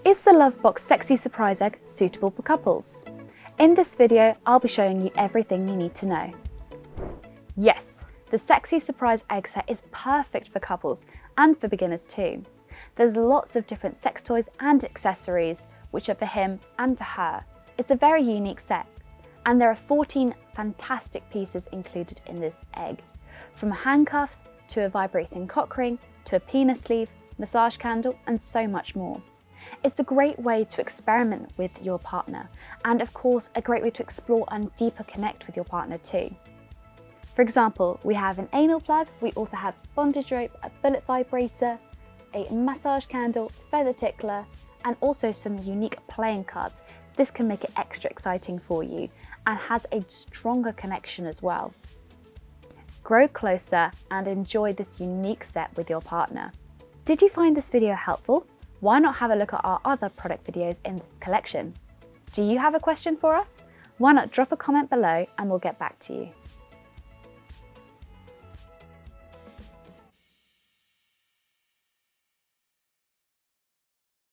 Is the Lovebox Sexy Surprise Egg suitable for couples? In this video, I'll be showing you everything you need to know. Yes, the Sexy Surprise Egg set is perfect for couples and for beginners too. There's lots of different sex toys and accessories which are for him and for her. It's a very unique set, and there are 14 fantastic pieces included in this egg. From handcuffs to a vibrating cock ring to a penis sleeve, massage candle and so much more. It's a great way to experiment with your partner, and of course a great way to explore and deeper connect with your partner too. For example, we have an anal plug, we also have bondage rope, a bullet vibrator, a massage candle, feather tickler, and also some unique playing cards. This can make it extra exciting for you and has a stronger connection as well. Grow closer and enjoy this unique set with your partner. Did you find this video helpful? Why not have a look at our other product videos in this collection? Do you have a question for us? Why not drop a comment below and we'll get back to you.